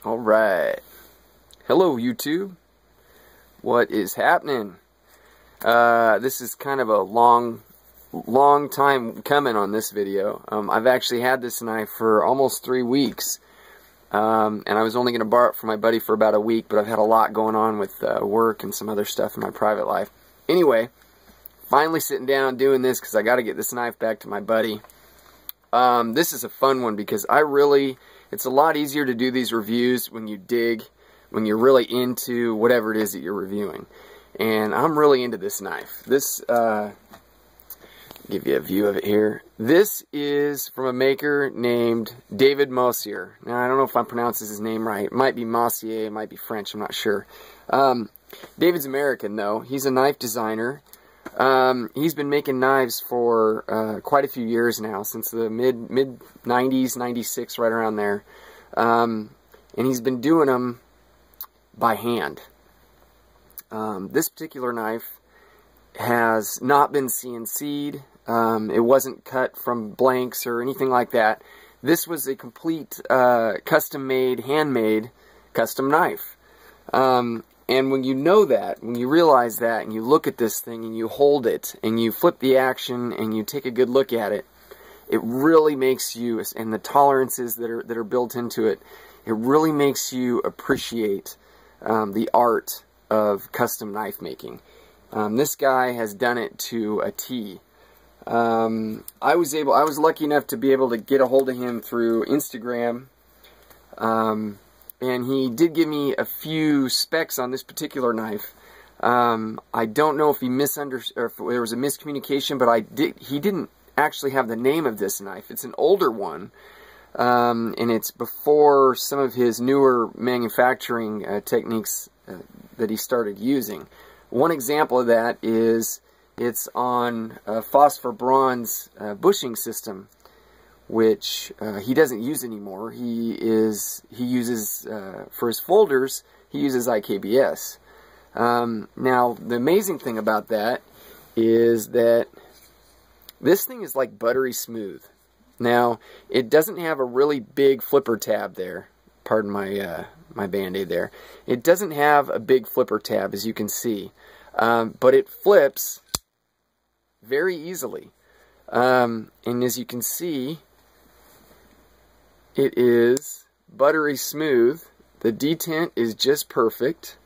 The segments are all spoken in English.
Alright. Hello YouTube. What is happening? This is kind of a long time coming on this video. I've actually had this knife for almost 3 weeks. And I was only going to borrow it from my buddy for about a week, but I've had a lot going on with work and some other stuff in my private life. Anyway, finally sitting down and doing this because I got to get this knife back to my buddy. This is a fun one because it's a lot easier to do these reviews when you dig, when you're really into whatever it is that you're reviewing. And I'm really into this knife. This, give you a view of it here. This is from a maker named David Mosier. Now, I don't know if I'm pronouncing his name right. It might be Mosier, it might be French, I'm not sure. David's American, though. He's a knife designer. He's been making knives for quite a few years now, since the mid-90s, 96, right around there. And he's been doing them by hand. This particular knife has not been CNC'd. It wasn't cut from blanks or anything like that. This was a complete custom-made, handmade custom knife. And when you know that, when you realize that, and you look at this thing, and you hold it, and you flip the action, and you take a good look at it, it really makes you, and the tolerances that are built into it, it really makes you appreciate the art of custom knife making. This guy has done it to a T. I was lucky enough to be able to get a hold of him through Instagram. And he did give me a few specs on this particular knife. I don't know if he misunderstood, or if there was a miscommunication, but he didn't actually have the name of this knife. It's an older one, and it's before some of his newer manufacturing techniques that he started using. One example of that is it's on a phosphor bronze bushing system, which he doesn't use anymore. He uses, for his folders, he uses IKBS. Now, the amazing thing about that is that this thing is like buttery smooth. Now, it doesn't have a really big flipper tab there. Pardon my, my Band-Aid there. It doesn't have a big flipper tab, as you can see. But it flips very easily. And as you can see, it is buttery smooth. The detent is just perfect.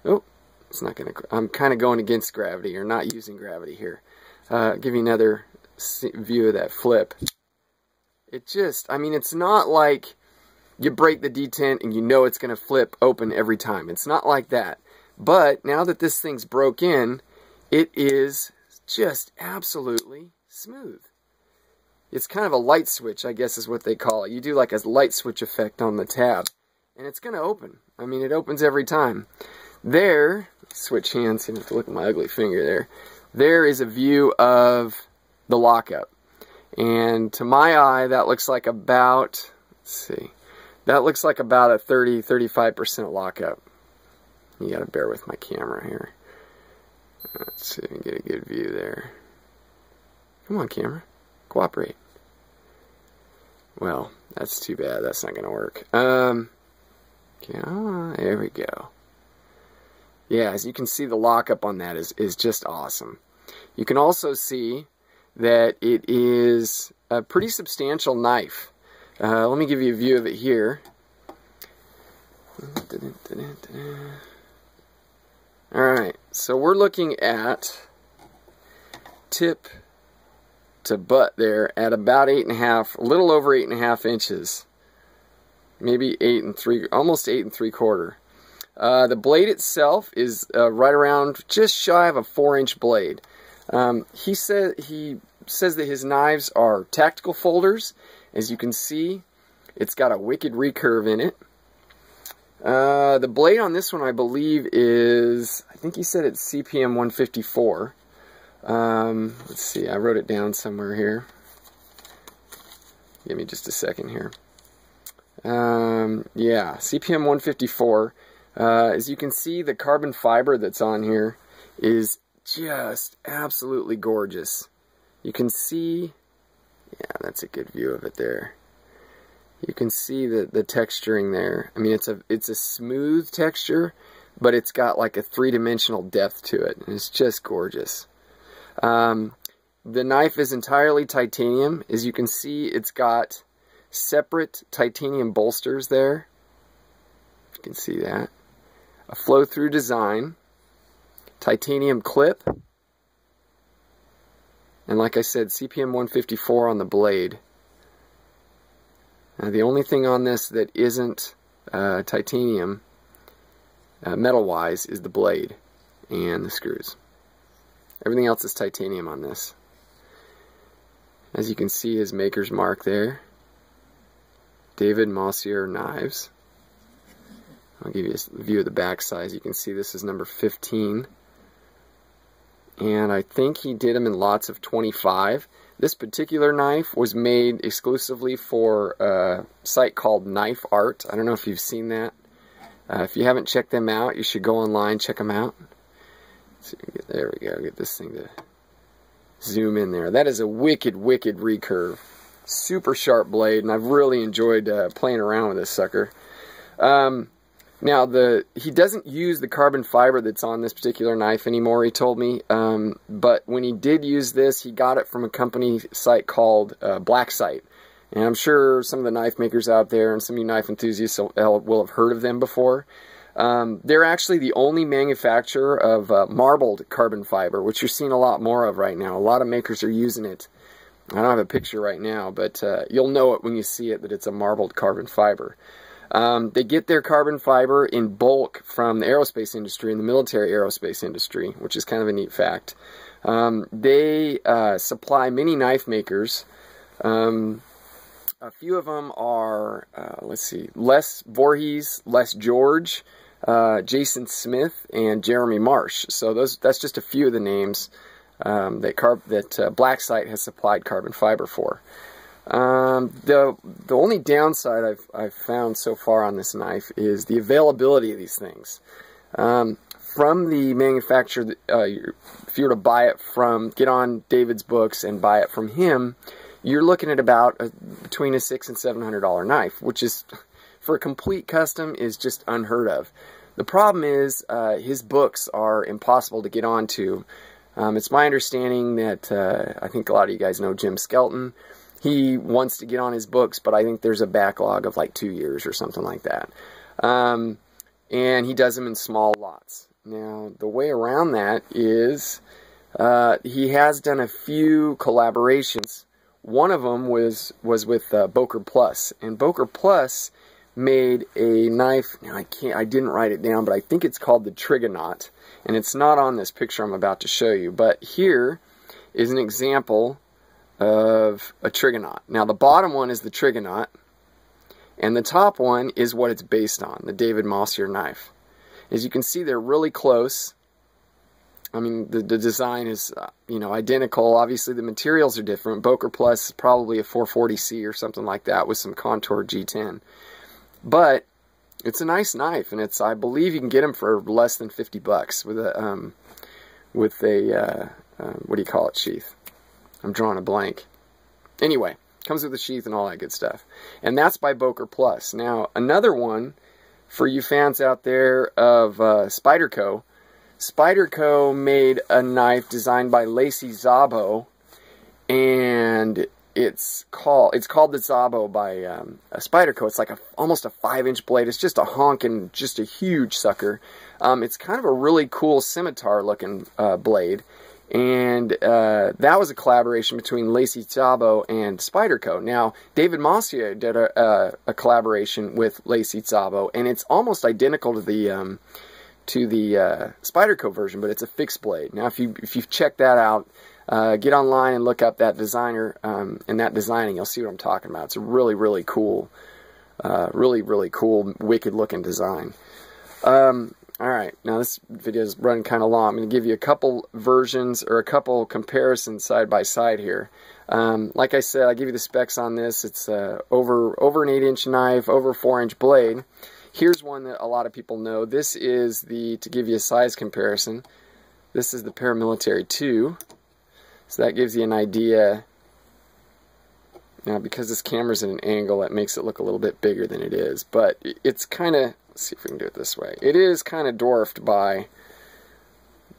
Oh, it's not going to... I'm kind of going against gravity, or not using gravity here. Give you another view of that flip. It just... I mean, it's not like you break the detent and you know it's going to flip open every time. It's not like that. But now that this thing's broke in, it is just absolutely smooth. It's kind of a light switch, I guess is what they call it. You do like a light switch effect on the tab, and it's going to open. I mean, it opens every time. There, switch hands, you have to look at my ugly finger there. There is a view of the lockup. And to my eye, that looks like about, let's see, that looks like about a 30-35% lockup. You got to bear with my camera here. Let's see if we can get a good view there. Come on, camera. Cooperate. Well, that's too bad. That's not going to work. Okay, there we go. Yeah, as you can see, the lockup on that is just awesome. You can also see that it is a pretty substantial knife. Let me give you a view of it here. Alright, so we're looking at tip to butt there at about 8.5, a little over 8.5 inches. Maybe 8 3/4, almost 8 3/4. The blade itself is right around just shy of a 4-inch blade. He says that his knives are tactical folders. As you can see, it's got a wicked recurve in it. The blade on this one, I believe, is, I think he said it's CPM 154. Let's see, I wrote it down somewhere here. Give me just a second here. Yeah, CPM 154. As you can see, the carbon fiber that's on here is just absolutely gorgeous. You can see, yeah, that's a good view of it there. You can see the texturing there. I mean, it's a smooth texture, but it's got like a three-dimensional depth to it. And it's just gorgeous. The knife is entirely titanium. As you can see, it's got separate titanium bolsters there. You can see that. A flow-through design. Titanium clip. And like I said, CPM 154 on the blade. Now, the only thing on this that isn't titanium, metal-wise, is the blade and the screws. Everything else is titanium on this. As you can see, his maker's mark there. David Mosier knives. I'll give you a view of the back size. You can see this is number 15. And I think he did them in lots of 25. This particular knife was made exclusively for a site called Knife Art. I don't know if you've seen that. If you haven't checked them out, you should go online, check them out. There we go. Get this thing to zoom in there. That is a wicked, wicked recurve. Super sharp blade, and I've really enjoyed playing around with this sucker. Now, he doesn't use the carbon fiber that's on this particular knife anymore, he told me. But when he did use this, he got it from a company site called Black Site. And I'm sure some of the knife makers out there and some of you knife enthusiasts will have heard of them before. They're actually the only manufacturer of marbled carbon fiber, which you're seeing a lot more of right now. A lot of makers are using it. I don't have a picture right now, but you'll know it when you see it that it's a marbled carbon fiber. They get their carbon fiber in bulk from the aerospace industry and the military aerospace industry, which is kind of a neat fact. They supply many knife makers. A few of them are, let's see, Les Voorhees, Les George, Jason Smith, and Jeremy Marsh. So that's just a few of the names that Black Site has supplied carbon fiber for. The only downside I've found so far on this knife is the availability of these things. From the manufacturer, if you were to buy it get on David's books and buy it from him, you're looking at about between a $600 and $700 knife, which is, for a complete custom, is just unheard of. The problem is his books are impossible to get onto. It's my understanding that, I think a lot of you guys know Jim Skelton. He wants to get on his books, but I think there's a backlog of like 2 years or something like that. And he does them in small lots. Now, the way around that is he has done a few collaborations. One of them was with Boker Plus, and Boker Plus made a knife. Now, I didn't write it down, but I think it's called the Trigonaut, and it's not on this picture I'm about to show you. But here is an example of a Trigonaut. Now, the bottom one is the Trigonaut, and the top one is what it's based on, the David Mosier knife. As you can see, they're really close. I mean, the design is, identical. Obviously, the materials are different. Boker Plus is probably a 440C or something like that with some contour G10. But it's a nice knife, and I believe you can get them for less than $50 with a what do you call it, sheath? I'm drawing a blank. Anyway, comes with a sheath and all that good stuff. And that's by Boker Plus. Now, another one for you fans out there of Spyderco. Spyderco made a knife designed by Lacey Szabo, and it's called the Szabo by Spyderco. It's like almost a 5-inch blade. It's just a honking, just a huge sucker. It's kind of a really cool scimitar-looking blade, and that was a collaboration between Lacey Szabo and Spyderco. Now, David Mosier did a collaboration with Lacey Szabo, and it's almost identical to the Spyderco version, but it's a fixed blade. Now, if you've checked that out, get online and look up that designer and that designing. You'll see what I'm talking about. It's a really, really cool, really cool, wicked-looking design. All right, now this video is running kind of long. I'm going to give you a couple versions or a couple comparisons side by side here. Like I said, I give you the specs on this. It's over an 8-inch knife, over a 4-inch blade. Here's one that a lot of people know. This is to give you a size comparison, this is the Paramilitary 2. So that gives you an idea. Now, because this camera's at an angle, it makes it look a little bit bigger than it is. But it's kind of, let's see if we can do it this way. It is kind of dwarfed by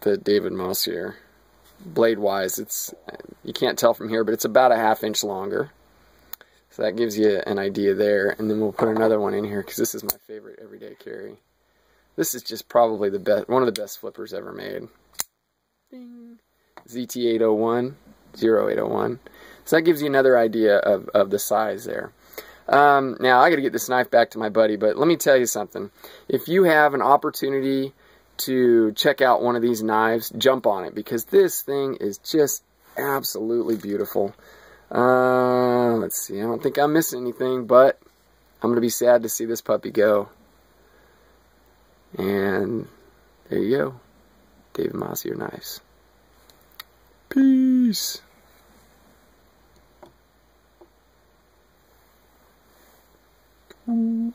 the David Mosier. Blade-wise, it's, you can't tell from here, but it's about a ½ inch longer. So that gives you an idea there. And then we'll put another one in here because this is my favorite everyday carry. This is just probably the best, one of the best flippers ever made. Ding. ZT801, 0801. So that gives you another idea of the size there. Now, I got to get this knife back to my buddy, but let me tell you something. If you have an opportunity to check out one of these knives, jump on it, because this thing is just absolutely beautiful. Let's see, I don't think I'm missing anything, but I'm going to be sad to see this puppy go. And there you go. David Mosier knives. Peace. Ooh.